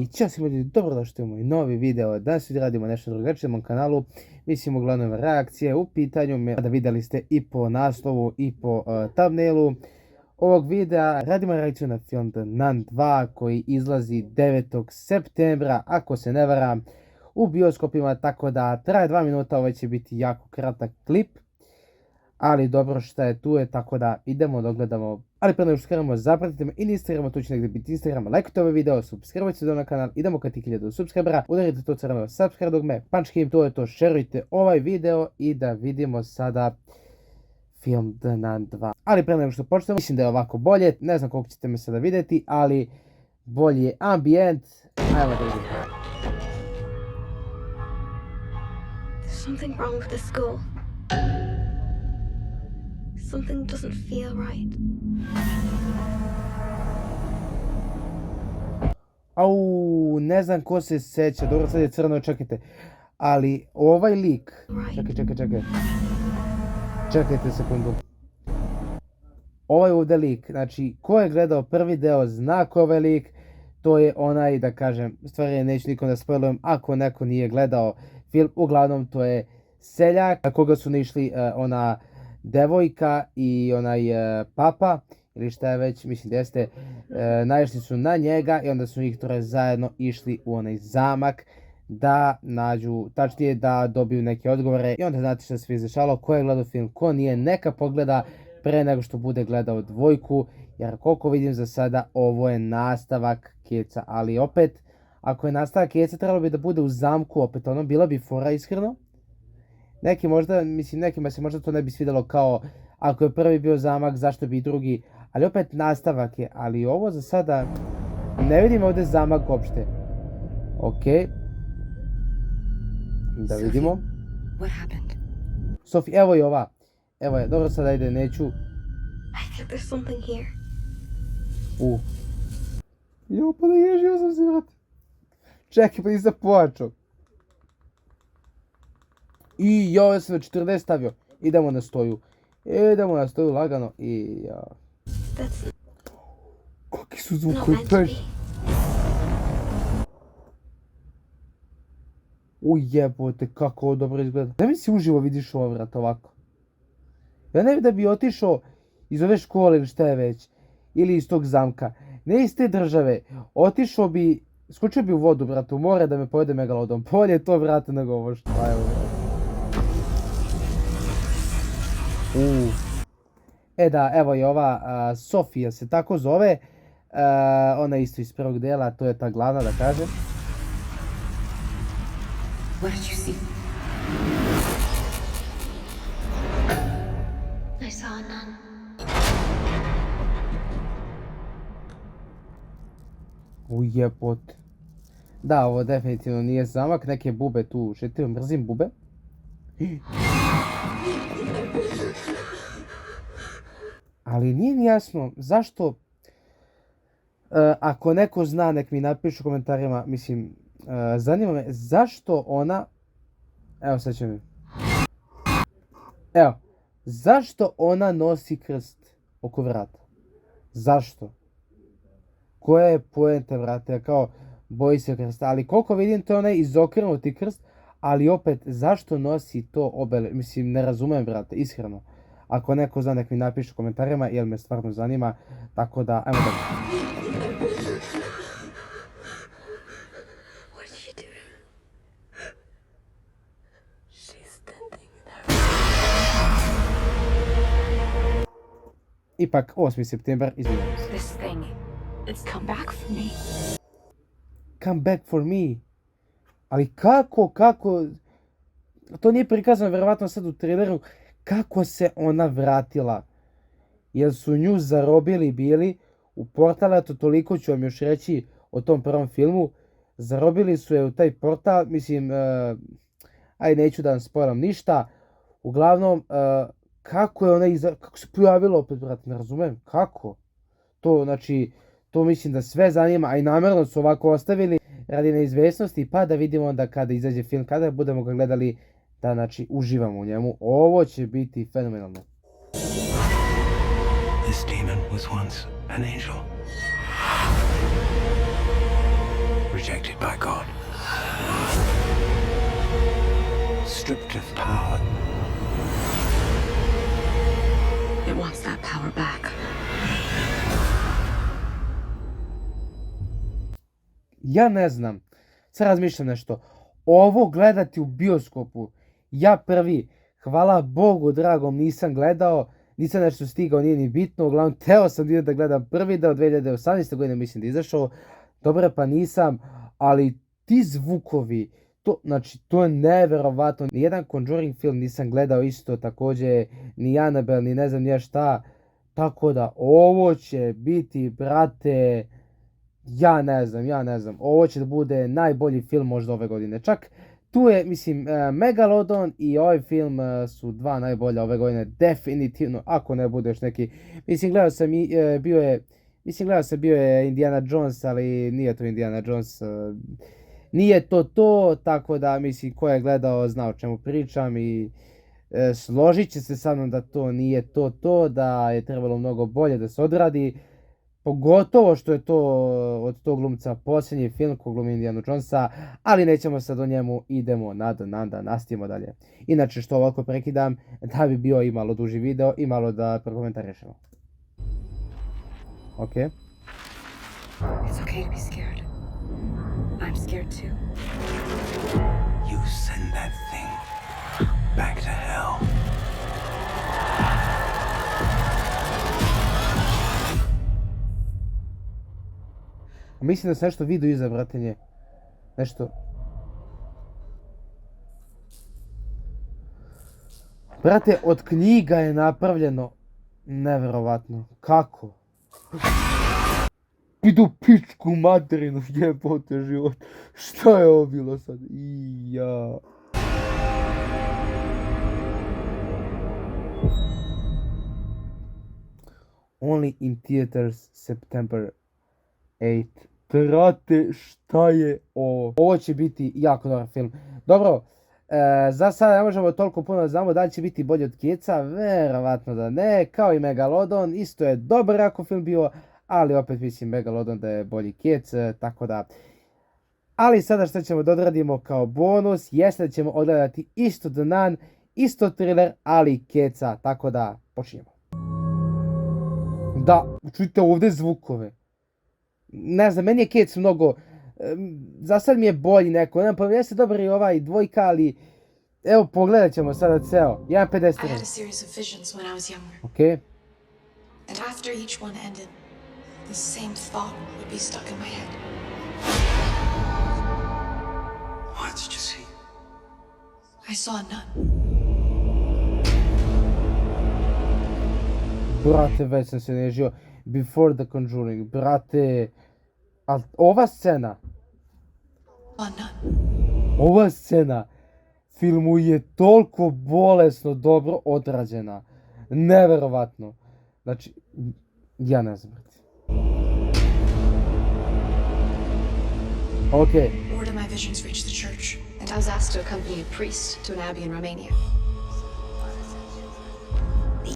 I ćao svima ljudi, dobrodošli u moj novi video. Danas radimo nešto drugačije na mom kanalu. Mislim uglavnom reakcije u pitanju, da vidjeli ste i po naslovu i po thumbnailu ovog videa. Radimo reakciju na film The Nun 2 koji izlazi 9. septembra, ako se ne varam, u bioskopima, tako da traje 2 minuta, ovaj će biti jako kratak klip. Ali dobro, šta je tu je, tako da idemo da gledamo. Ali prije nego što krenemo, zapratite me i na Instagramu, tu će negdje biti Instagram, lajkujte ovaj video, subscribe se na kanal, idemo ka 1000 subscribera, udarite to crveno subscribe dogme, punchkim, to je to, šerujte ovaj video i da vidimo sada film The Nun 2. Ali prije nego što počnemo, mislim da je ovako bolje, ne znam koliko ćete me sada vidjeti, ali bolji je ambijent, ajmo da vidimo. There's something wrong with the school. Something doesn't feel right. Au, ne znam ko se sjeća, dobro sad je crno, čekajte. Ali ovaj lik, čekajte sekundu. Ovaj ovdje lik, znači ko je gledao prvi deo zna ko je ovaj lik. To je onaj, da kažem, stvari neću nikom da spoilujem ako neko nije gledao film. Uglavnom to je seljak na koga su naišli ona devojka i onaj papa, ili šta je već, mislim da jeste, naišli su na njega i onda su njih troje zajedno išli u onaj zamak da nađu, tačnije da dobiju neke odgovore. I onda znate što se izdešavalo, ko je gledao film, ko nije, neka pogleda pre nego što bude gledao dvojku, jer koliko vidim za sada ovo je nastavak Keca, ali opet, ako je nastavak Keca trebalo bi da bude u zamku, opet ono, bila bi fora iskreno. Neki možda, mislim, nekima se možda to ne bi svidjelo kao ako je prvi bio zamak, zašto bi i drugi, ali opet nastavak je, ali ovo za sada ne vidim ovdje zamak uopšte. Ok. Da vidimo. Sophie, evo je ova. Evo je, dobro sad ajde, neću. I think there's something here. Jo, pa da ježio sam se, vrat. Čekaj, pa nisam pojačao. I ja sam na 40 stavio. Idemo na stoju lagano i ja. Kakvi su zvukovi peš. Ujebote, kako ovo dobro izgleda. Da mi si uživo vidiš ovo, vrat, ovako. Ja ne bi da bi otišao iz ove škole ili šta je već. Ili iz tog zamka. Ne iz te države. Otišao bi, skočio bi u vodu, vrat, u more da me pojede megalodon. Bolje to, vrat, nego ovo što je ovo. E da, evo je ova Sofija se tako zove, ona isto iz prvog dela, to je ta glavna, da kažem. What did you see? I saw a nun. Ujebote. Da, ovo definitivno nije zamak, neke bube tu šetaju, mrzim bube. Ali nije mi jasno zašto, ako neko zna nek mi napiše u komentarima, mislim, zanima me zašto ona, evo sad će mi, evo, zašto ona nosi krst oko vrata? Zašto? Koja je poenta, vrata, kao boji se krsta, ali koliko vidim to je onaj izokrenuti krst, ali opet zašto nosi to obele, mislim ne razumem, vrata, iskreno. Ako neko zna nek mi napiše u komentarima jer me stvarno zanima, tako da ajmo da. Ipak 8. septembar, izvinjam se. This thing, it's come back for me. Come back for me. Ali kako, to nije prikazano vjerovatno sad u traileru. Kako se ona vratila? Jer su nju zarobili bili u portal, eto toliko ću vam još reći o tom prvom filmu. Zarobili su je u taj portal, mislim, aj neću da vam spoilam ništa. Uglavnom, kako je ona kako se pojavila opet, brat, ne razumem, kako? To, znači, to mislim da sve zanima, a i namjerno su ovako ostavili radi neizvjesnosti, pa da vidimo onda kada izađe film, kada budemo ga gledali, da znači uživamo u njemu. Ovo će biti fenomenalno. This demon was once an angel. rejected by God. Stripped of power. It wants that power back. Ja ne znam. Sad razmišljam nešto. Ovo gledati u bioskopu. Ja prvi. Hvala Bogu dragom nisam gledao. Nisam nešto stigao, nije ni bitno. Uglavnom, teo sam da gledam prvi deo 2018. godine, mislim da je izašao. Dobro, pa nisam. Ali ti zvukovi, to je neverovatno. Nijedan Conjuring film nisam gledao isto, također ni Annabelle, ni ne znam nije šta. Tako da, ovo će biti, brate, ja ne znam. Ovo će da bude najbolji film možda ove godine. Čak tu je, mislim, Megalodon i ovaj film su dva najbolja ove godine, definitivno, ako ne bude još neki. Mislim, gledao sam, bio je Indiana Jones, ali nije to Indiana Jones. Nije to, tako da, mislim, ko je gledao zna o čemu pričam i složit će se sa mnom da to nije to, da je trebalo mnogo bolje da se odradi. Pogotovo što je to od tog glumca posljednji film ko glumi Indiana Jonesa, ali nećemo sad o njemu, idemo da nastavimo dalje. Inače što ovako prekidam, da bi bio i malo duži video i malo da prokomentarišemo. Ok. It's okay to be scared. I'm scared too. You send that thing back to hell. Mislim da sam nešto vidio iza, brate, nje. Nešto. Brate, od knjiga je napravljeno. Neverovatno. Kako? Idu pičku materinu, jebote život. Šta je ovo bilo sad? Ja. Only in theaters September 8. Brate, šta je ovo? Ovo će biti jako dobar film. Dobro, za sada ne možemo toliko puno da znamo da li će biti bolji od Keca. Verovatno da ne, kao i Megalodon. Isto je dobar ako film bio, ali opet mislim Megalodon da je bolji Kec, tako da. Ali sada što ćemo da odradimo kao bonus, jeste da ćemo odgledati isto The Nun, isto thriller, ali Keca, tako da počinjemo. Da, čujte ovdje zvukove. Ne znam, meni je Kec mnogo, za sad mi je bolji neko, ne pa jeste dobar i ovaj dvojka, ali evo pogledat ćemo sada ceo, 1.53. I had a series of visions when I was younger. Ok. And after each one ended, the same thought would be stuck in my head. What did you see? I saw a nun. Brate, već sam se nežio. Before the Conjuring, brate. Ali ova scena, A nun. ova scena filmu je toliko bolesno dobro odrađena. Neverovatno. Znači, ja ne znam, brate. Ok. Word of my visions reached the church, and I was asked to accompany a priest to an abbey in Romania.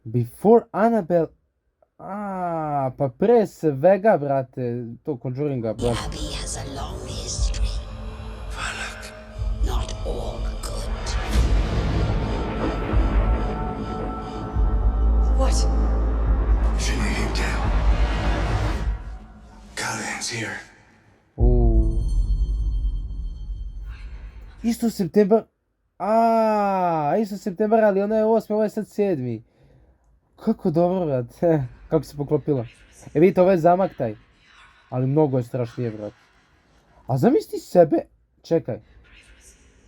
Before Annabelle. Pa pre svega, brate, to Conjuringa, The brate. Abbey has a long history. Valak. Not all good. what? Finley came down. Callahan's here. Isto septembar. Isto septembar, ali ono je 8, ovo je sad 7. Kako dobro, brate. Kako se poklopilo. Vidite, ovo je zamak taj. Ali mnogo je strašnije, brate. A zamisli sebe. Čekaj.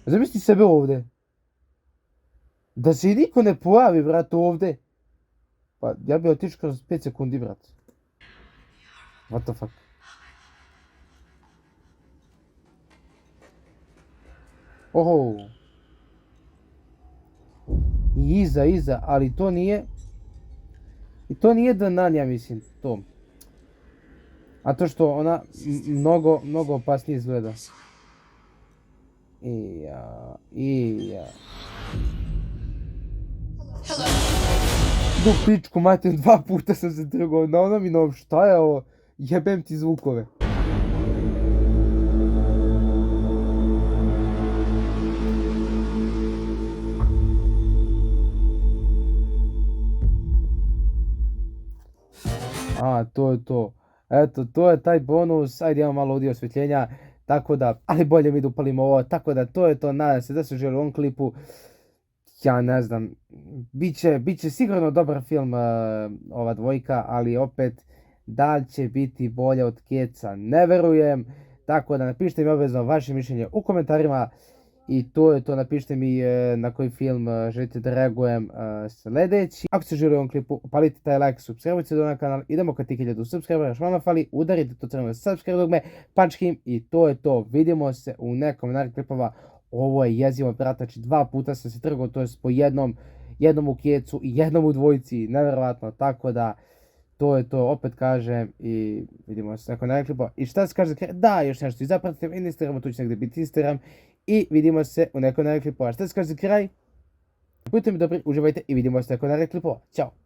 Zamisli sebe ovdje. Da se i niko ne pojavi, brate, ovdje. Pa ja bi otišao kroz 5 sekundi, brate. What the fuck. Oho. I iza, ali to nije. I to nije The Nun, ja mislim, to. A to što ona mnogo opasnije izgleda. Ja. Du pičku, mater, 2 puta sam se trgao na onom i na ovom, šta je ovo? Jebem ti zvukove. to je to. Eto, to je taj bonus, ajde imamo malo ovdje osvjetljenja, tako da, ali bolje mi da upalimo ovo, tako da to je to, nadam se da se želi u ovom klipu. Ja ne znam, bit će sigurno dobar film ova dvojka, ali opet, da li će biti bolje od Keca, ne verujem. Tako da napišite mi obvezno vaše mišljenje u komentarima i to je to, napišite mi na koji film želite da reagujem sljedeći. Ako se želi u ovom klipu, upalite taj like, subscribe se na kanal, idemo ka 1000 subscribera, još vama fali, udarite to crveno subscribe dugme, pačkim i to je to, vidimo se u nekom narednih klipova. Ovo je jezivo, brat, znači 2 puta sam se trgao, to je po jednom u Kecu i jednom u dvojici, nevjerojatno, tako da to je to, opet kažem i vidimo se nakon narednih klipova. I šta se kaže za kraj? Da, još nešto, i zapratite me na Instagramu, tu će negdje biti Instagram i vidimo se u nekoj narednih klipova. Šta se kaže za kraj? Budite mi dobri, uživajte i vidimo se nakon narednih klipova. Ćao!